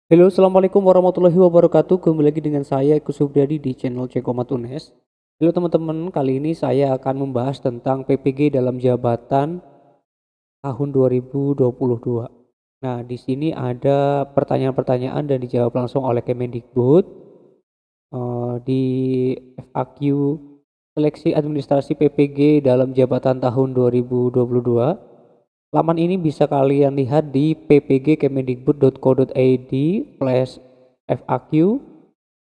Halo, assalamualaikum warahmatullahi wabarakatuh. Kembali lagi dengan saya Eko Subriyadi di channel Ceko Matunes. Halo teman-teman, kali ini saya akan membahas tentang PPG dalam jabatan tahun 2022. Nah, di sini ada pertanyaan-pertanyaan dan dijawab langsung oleh Kemendikbud di FAQ seleksi administrasi PPG dalam jabatan tahun 2022. Laman ini bisa kalian lihat di ppg.kemendikbud.co.id/FAQ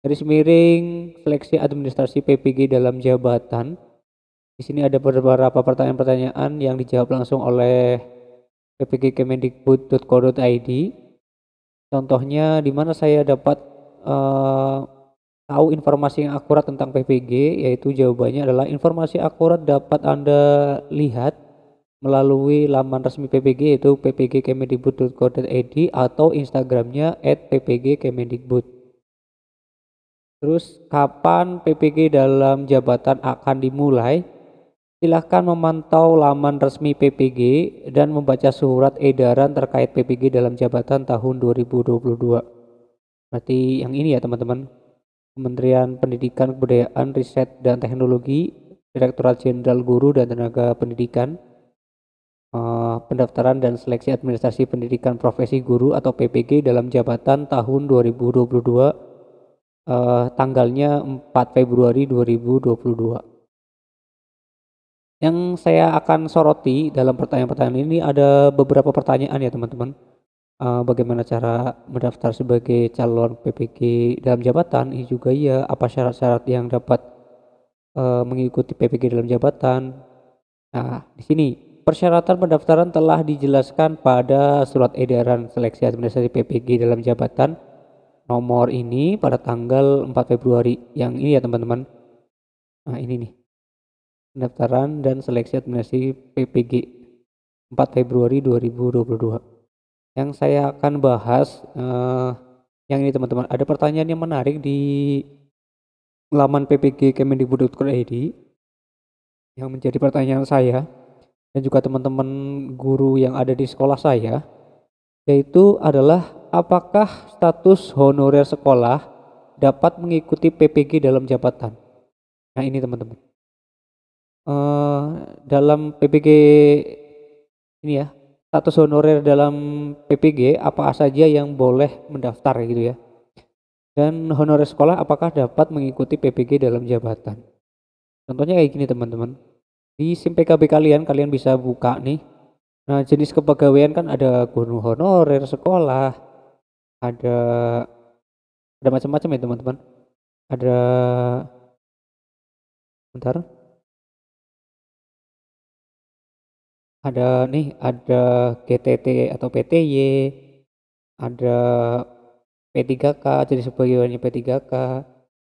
garis miring seleksi administrasi PPG dalam jabatan. Di sini ada beberapa pertanyaan-pertanyaan yang dijawab langsung oleh ppg.kemendikbud.co.id. Contohnya di mana saya dapat eh, tahu informasi yang akurat tentang PPG, yaitu jawabannya adalah informasi akurat dapat Anda lihat melalui laman resmi PPG yaitu ppg.kemendikbud.co.id atau Instagramnya @ppgkemendikbud. Terus kapan PPG dalam jabatan akan dimulai? Silahkan memantau laman resmi PPG dan membaca surat edaran terkait PPG dalam jabatan tahun 2022. Berarti yang ini ya teman-teman. Kementerian Pendidikan, Kebudayaan, Riset dan Teknologi, Direktorat Jenderal Guru dan Tenaga Pendidikan, pendaftaran dan seleksi administrasi pendidikan profesi guru atau PPG dalam jabatan tahun 2022, tanggalnya 4 Februari 2022. Yang saya akan soroti dalam pertanyaan-pertanyaan ini ada beberapa pertanyaan ya teman-teman. Bagaimana cara mendaftar sebagai calon PPG dalam jabatan? Ini juga ya, apa syarat-syarat yang dapat mengikuti PPG dalam jabatan? Nah, di sini persyaratan pendaftaran telah dijelaskan pada surat edaran seleksi administrasi PPG dalam jabatan nomor ini pada tanggal 4 Februari. Yang ini ya teman-teman. Nah, ini nih. Pendaftaran dan seleksi administrasi PPG 4 Februari 2022. Yang saya akan bahas yang ini teman-teman. Ada pertanyaan yang menarik di laman ppg kemendikbud.co.id yang menjadi pertanyaan saya dan juga teman-teman guru yang ada di sekolah saya, yaitu adalah apakah status honorer sekolah dapat mengikuti PPG dalam jabatan. Nah ini teman-teman, dalam PPG ini ya, status honorer dalam PPG apa saja yang boleh mendaftar gitu ya, dan honorer sekolah apakah dapat mengikuti PPG dalam jabatan. Contohnya kayak gini teman-teman, di SIM PKB kalian bisa buka nih. Nah, jenis kepegawaian kan ada guru honorer sekolah, ada macam-macam ya teman-teman. Ada, bentar, ada GTT atau PTY, ada P3K, jenis kepegawaiannya P3K,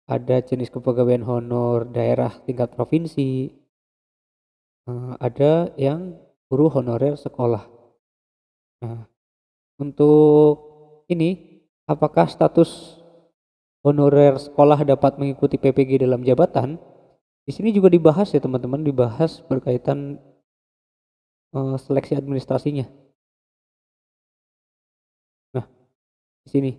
ada jenis kepegawaian honor daerah tingkat provinsi, ada yang guru honorer sekolah. Nah, untuk ini, apakah status honorer sekolah dapat mengikuti PPG dalam jabatan? Di sini juga dibahas ya teman-teman, dibahas berkaitan seleksi administrasinya. Nah, di sini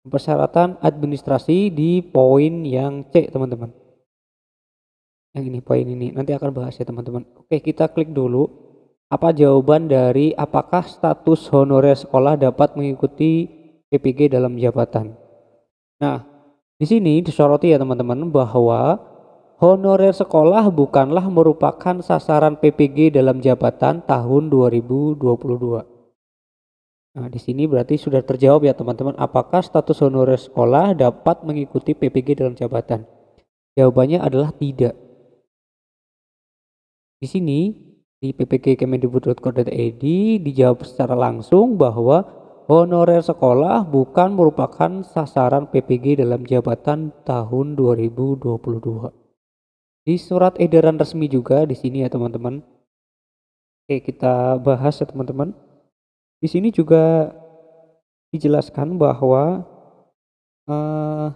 persyaratan administrasi di poin yang C teman-teman. Yang ini poin ini nanti akan bahas ya teman-teman. Oke, kita klik dulu. Apa jawaban dari apakah status honorer sekolah dapat mengikuti PPG dalam jabatan? Nah, di sini disoroti ya teman-teman bahwa honorer sekolah bukanlah merupakan sasaran PPG dalam jabatan tahun 2022. Nah, di sini berarti sudah terjawab ya teman-teman, apakah status honorer sekolah dapat mengikuti PPG dalam jabatan? Jawabannya adalah tidak. Di sini di ppg.kemendikbud.co.id dijawab secara langsung bahwa honorer sekolah bukan merupakan sasaran PPG dalam jabatan tahun 2022. Di surat edaran resmi juga di sini ya teman-teman. Oke, kita bahas ya teman-teman. Di sini juga dijelaskan bahwa eh,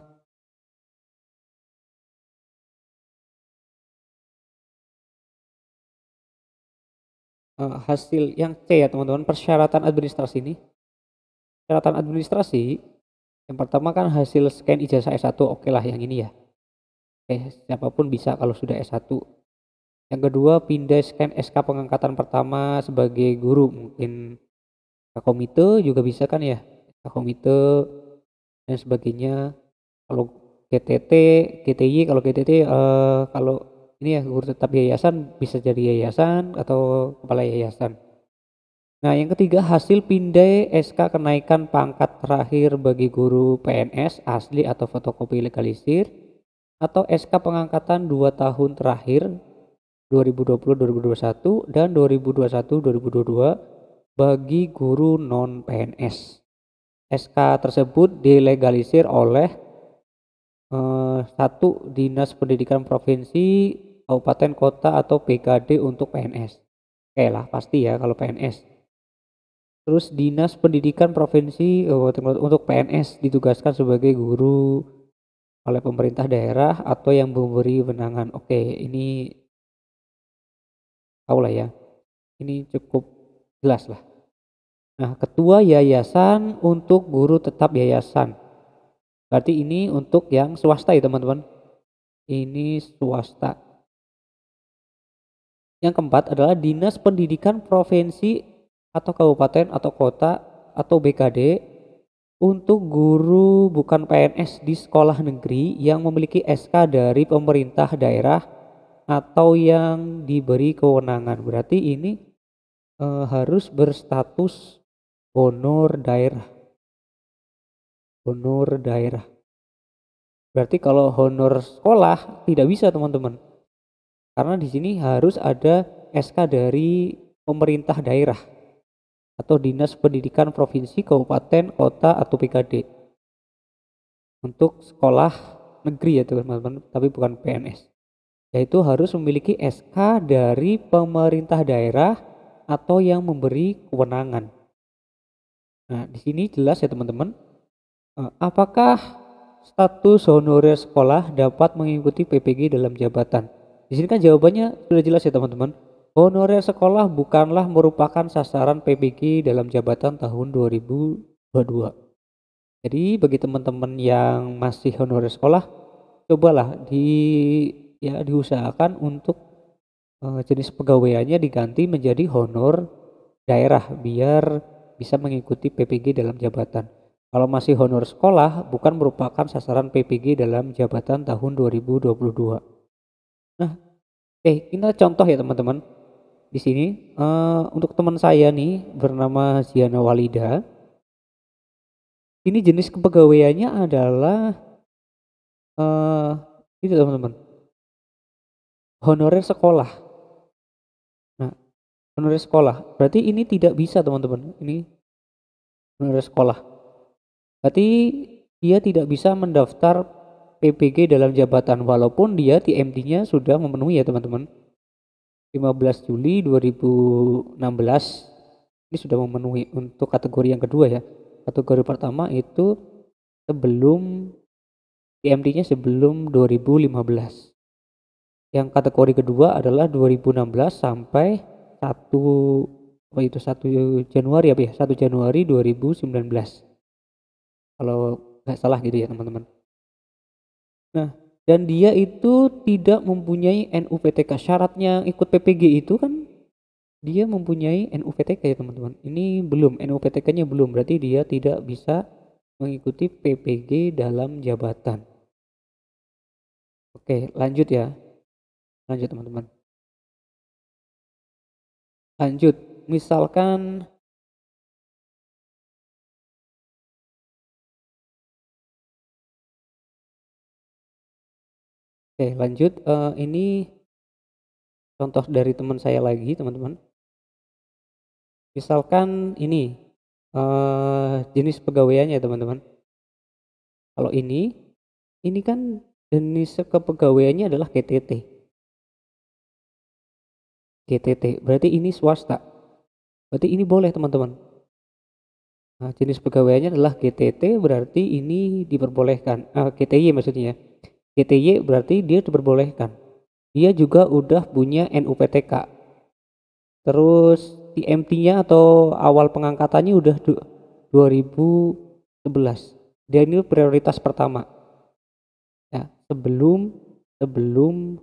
hasil yang C ya teman-teman, persyaratan administrasi ini. Persyaratan administrasi, yang pertama kan hasil scan ijazah S1, oke lah yang ini ya. Siapapun bisa kalau sudah S1. Yang kedua, pindah scan SK pengangkatan pertama sebagai guru, mungkin komite juga bisa kan ya, komite dan sebagainya. Kalau GTT, GTY, kalau GTT kalau ini ya guru tetap yayasan bisa jadi yayasan atau kepala yayasan. Nah, yang ketiga hasil pindai SK kenaikan pangkat terakhir bagi guru PNS asli atau fotokopi legalisir atau SK pengangkatan 2 tahun terakhir 2020-2021 dan 2021-2022 bagi guru non PNS. SK tersebut dilegalisir oleh satu Dinas Pendidikan Provinsi, Kabupaten, Kota atau BKD untuk PNS. Oke lah pasti ya kalau PNS. Terus Dinas Pendidikan Provinsi untuk PNS ditugaskan sebagai guru oleh pemerintah daerah atau yang memberi wewenang. Oke, ini tahu lah ya. Ini cukup jelas lah. Nah, ketua yayasan untuk guru tetap yayasan. Berarti ini untuk yang swasta ya teman-teman. Ini swasta. Yang keempat adalah Dinas Pendidikan Provinsi atau kabupaten atau kota atau BKD untuk guru bukan PNS di sekolah negeri yang memiliki SK dari pemerintah daerah atau yang diberi kewenangan. Berarti ini harus berstatus honor daerah. Honor daerah. Berarti kalau honor sekolah tidak bisa teman-teman. Karena di sini harus ada SK dari pemerintah daerah atau Dinas Pendidikan Provinsi, Kabupaten, Kota atau PKD. Untuk sekolah negeri ya teman-teman, tapi bukan PNS. Yaitu harus memiliki SK dari pemerintah daerah atau yang memberi kewenangan. Nah, di sini jelas ya teman-teman. Apakah status honorer sekolah dapat mengikuti PPG dalam jabatan? Di sini kan jawabannya sudah jelas ya teman-teman. Honorer sekolah bukanlah merupakan sasaran PPG dalam jabatan tahun 2022. Jadi bagi teman-teman yang masih honorer sekolah, cobalah diusahakan untuk jenis pegawaiannya diganti menjadi honor daerah biar bisa mengikuti PPG dalam jabatan. Kalau masih honor sekolah bukan merupakan sasaran PPG dalam jabatan tahun 2022. Nah, kita contoh ya teman-teman. Di sini untuk teman saya nih bernama Ziana Walida. Ini jenis kepegawaiannya adalah ini teman-teman. Honorer sekolah. Nah, honorer sekolah. Berarti ini tidak bisa teman-teman. Ini honorer sekolah. Berarti dia tidak bisa mendaftar PPG dalam jabatan walaupun dia TMD-nya sudah memenuhi ya teman-teman. 15 Juli 2016 ini sudah memenuhi untuk kategori yang kedua ya. Kategori pertama itu sebelum TMD-nya sebelum 2015. Yang kategori kedua adalah 2016 sampai 1 Januari ya, 1 Januari 2019. Kalau nggak salah gitu ya teman-teman. Nah, dan dia itu tidak mempunyai NUPTK. Syaratnya ikut PPG itu kan dia mempunyai NUPTK ya teman-teman. Ini belum, NUPTK-nya belum, berarti dia tidak bisa mengikuti PPG dalam jabatan. Oke, lanjut ya. Lanjut teman-teman. Lanjut, misalkan lanjut ini contoh dari teman saya lagi teman-teman. Misalkan ini jenis pegawaiannya teman-teman. Kalau ini kan jenis kepegawaiannya adalah GTT. GTT berarti ini swasta. Berarti ini boleh teman-teman. Nah, jenis pegawaiannya adalah GTT berarti ini diperbolehkan. GTY maksudnya. GTY berarti dia diperbolehkan. Dia juga udah punya NUPTK. Terus TMT-nya atau awal pengangkatannya udah 2011. Dia ini prioritas pertama. Ya, sebelum sebelum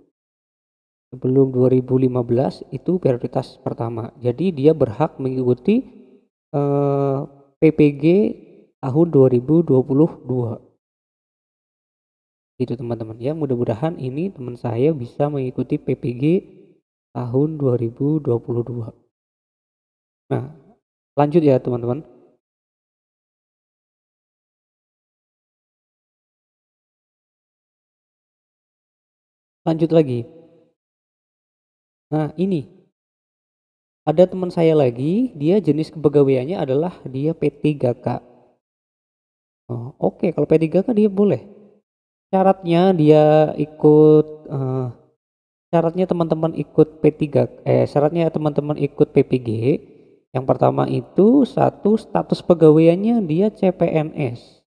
2015 itu prioritas pertama. Jadi dia berhak mengikuti PPG tahun 2022. Gitu teman-teman ya, mudah-mudahan ini teman saya bisa mengikuti PPG tahun 2022. Nah, lanjut ya teman-teman. Lanjut lagi. Nah, ini ada teman saya lagi, dia jenis kepegawaiannya adalah dia P3K. Oh, oke, kalau P3K dia boleh. Syaratnya dia ikut syaratnya teman-teman ikut P3 syaratnya teman-teman ikut PPG. Yang pertama itu satu, status pegawaiannya dia CPNS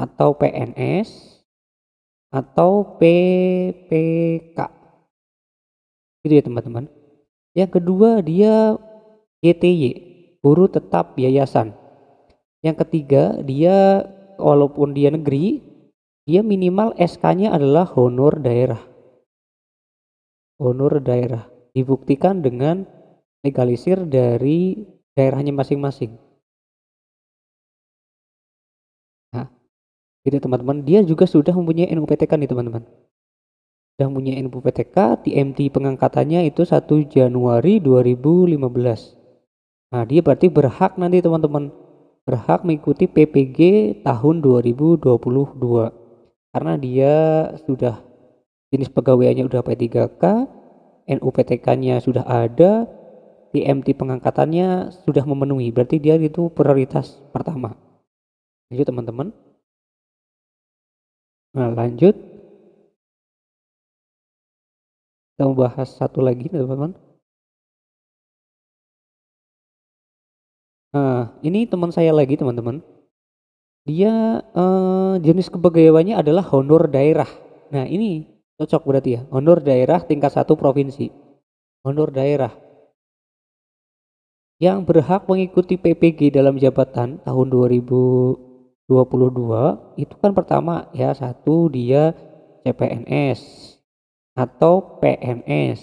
atau PNS atau PPK. Gitu ya teman-teman. Yang kedua dia GTY, guru tetap yayasan. Yang ketiga dia walaupun dia negeri, dia minimal SK-nya adalah honor daerah. Honor daerah dibuktikan dengan legalisir dari daerahnya masing-masing. Nah, gitu teman-teman. Dia juga sudah mempunyai NUPTK nih teman-teman. Sudah mempunyai NUPTK, TMT pengangkatannya itu 1 Januari 2015. Nah, dia berarti berhak nanti teman-teman, berhak mengikuti PPG tahun 2022. Karena dia sudah jenis pegawaiannya udah P3K, NUPTK-nya sudah ada, TMT pengangkatannya sudah memenuhi. Berarti dia itu prioritas pertama. Lanjut teman-teman. Nah, lanjut. Kita membahas satu lagi teman-teman. Nah, ini teman saya lagi teman-teman. Dia jenis kepegawaiannya adalah honor daerah. Nah, ini cocok berarti ya. Honor daerah tingkat 1 provinsi. Honor daerah yang berhak mengikuti PPG dalam jabatan tahun 2022 itu kan pertama ya, satu dia CPNS atau PNS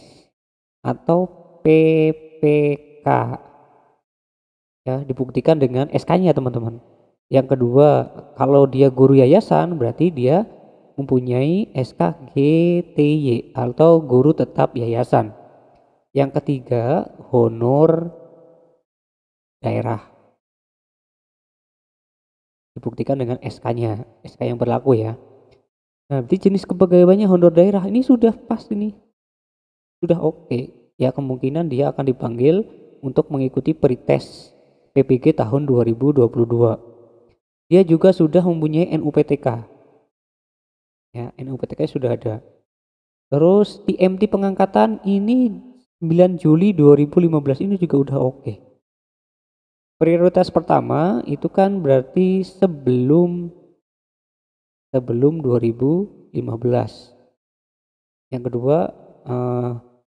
atau PPK ya, dibuktikan dengan SK-nya teman-teman. Yang kedua, kalau dia guru yayasan berarti dia mempunyai SK GTY atau guru tetap yayasan. Yang ketiga, honor daerah dibuktikan dengan SK-nya, SK yang berlaku ya. Nah, berarti jenis kepegawaiannya honor daerah ini sudah pas, ini sudah oke. Ya, kemungkinan dia akan dipanggil untuk mengikuti pretest PPG tahun 2022. Dia juga sudah mempunyai NUPTK. Ya, NUPTK sudah ada. Terus TMT pengangkatan ini 9 Juli 2015 ini juga udah oke. Prioritas pertama itu kan berarti sebelum 2015. Yang kedua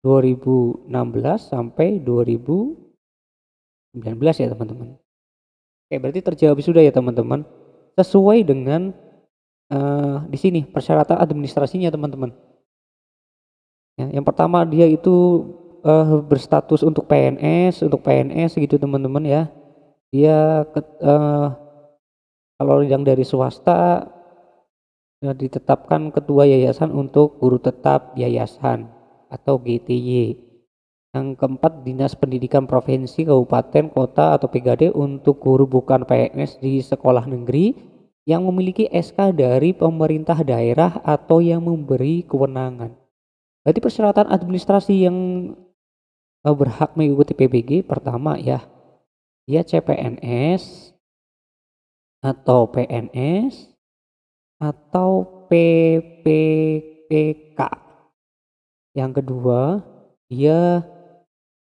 2016 sampai 2019 ya teman-teman. Oke, berarti terjawab sudah ya teman-teman. Sesuai dengan di sini persyaratan administrasinya teman-teman. Ya, yang pertama dia itu berstatus untuk PNS gitu teman-teman ya. Dia kalau yang dari swasta ditetapkan ketua yayasan untuk guru tetap yayasan atau GTY. Yang keempat, Dinas Pendidikan Provinsi, Kabupaten, Kota atau PGD untuk guru bukan PNS di sekolah negeri yang memiliki SK dari pemerintah daerah atau yang memberi kewenangan. Berarti persyaratan administrasi yang berhak mengikuti PBG pertama ya, dia CPNS atau PNS atau PPPK. Yang kedua, dia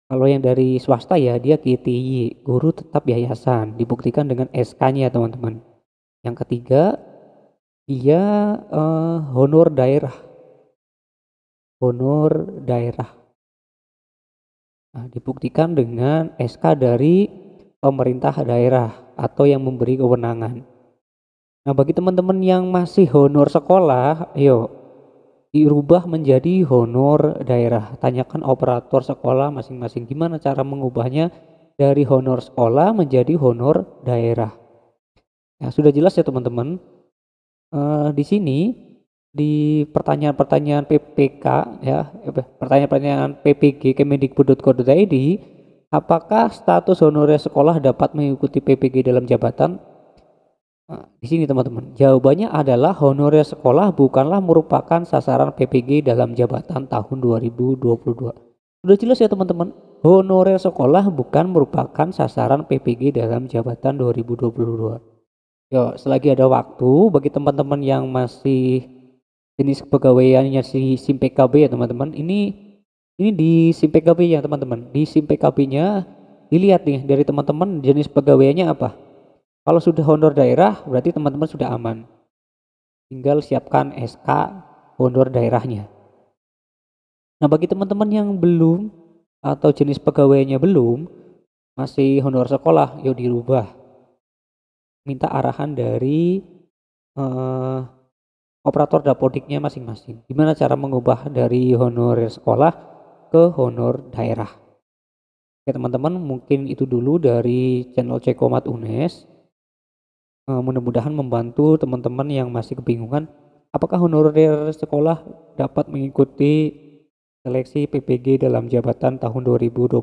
kalau yang dari swasta ya, dia GTY, guru tetap yayasan, dibuktikan dengan SK-nya teman-teman. Yang ketiga, dia honor daerah. Honor daerah. Nah, dibuktikan dengan SK dari pemerintah daerah atau yang memberi kewenangan. Nah, bagi teman-teman yang masih honor sekolah, ayo dirubah menjadi honor daerah. Tanyakan operator sekolah masing-masing gimana cara mengubahnya dari honor sekolah menjadi honor daerah. Ya, sudah jelas ya teman-teman. Di sini di pertanyaan-pertanyaan PPK ya, pertanyaan-pertanyaan PPG Kemendikbud.go.id, apakah status honorer sekolah dapat mengikuti PPG dalam jabatan? Nah, di sini teman-teman, jawabannya adalah honorer sekolah bukanlah merupakan sasaran PPG dalam jabatan tahun 2022. Sudah jelas ya teman-teman, honorer sekolah bukan merupakan sasaran PPG dalam jabatan 2022. Yo, selagi ada waktu bagi teman-teman yang masih jenis kepegawaiannya si SIM PKB ya teman-teman. Ini di SIM PKB ya teman-teman. Di SIM PKB-nya dilihat nih dari teman-teman jenis pegawaiannya apa. Kalau sudah honor daerah berarti teman-teman sudah aman. Tinggal siapkan SK honor daerahnya. Nah, bagi teman-teman yang belum atau jenis pegawaiannya belum masih honor sekolah, yuk dirubah. Minta arahan dari operator dapodiknya masing-masing. Gimana cara mengubah dari honorer sekolah ke honor daerah? Oke teman-teman, mungkin itu dulu dari channel Cekomat UNES. Mudah-mudahan membantu teman-teman yang masih kebingungan apakah honorer sekolah dapat mengikuti seleksi PPG dalam jabatan tahun 2022.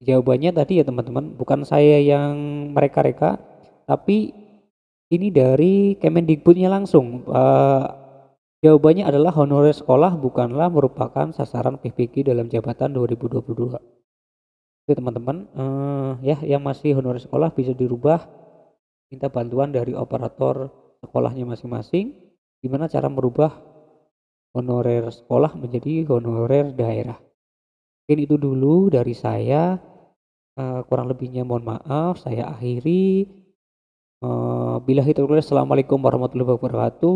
Jawabannya tadi ya teman-teman, bukan saya yang mereka-reka, tapi ini dari Kemendikbudnya langsung. Jawabannya adalah honorer sekolah bukanlah merupakan sasaran PPG dalam jabatan 2022. Oke teman-teman, ya yang masih honorer sekolah bisa dirubah, minta bantuan dari operator sekolahnya masing-masing. Gimana cara merubah honorer sekolah menjadi honorer daerah? Mungkin itu dulu dari saya. Kurang lebihnya mohon maaf. Saya akhiri. Billahi taufiq. Assalamualaikum warahmatullahi wabarakatuh.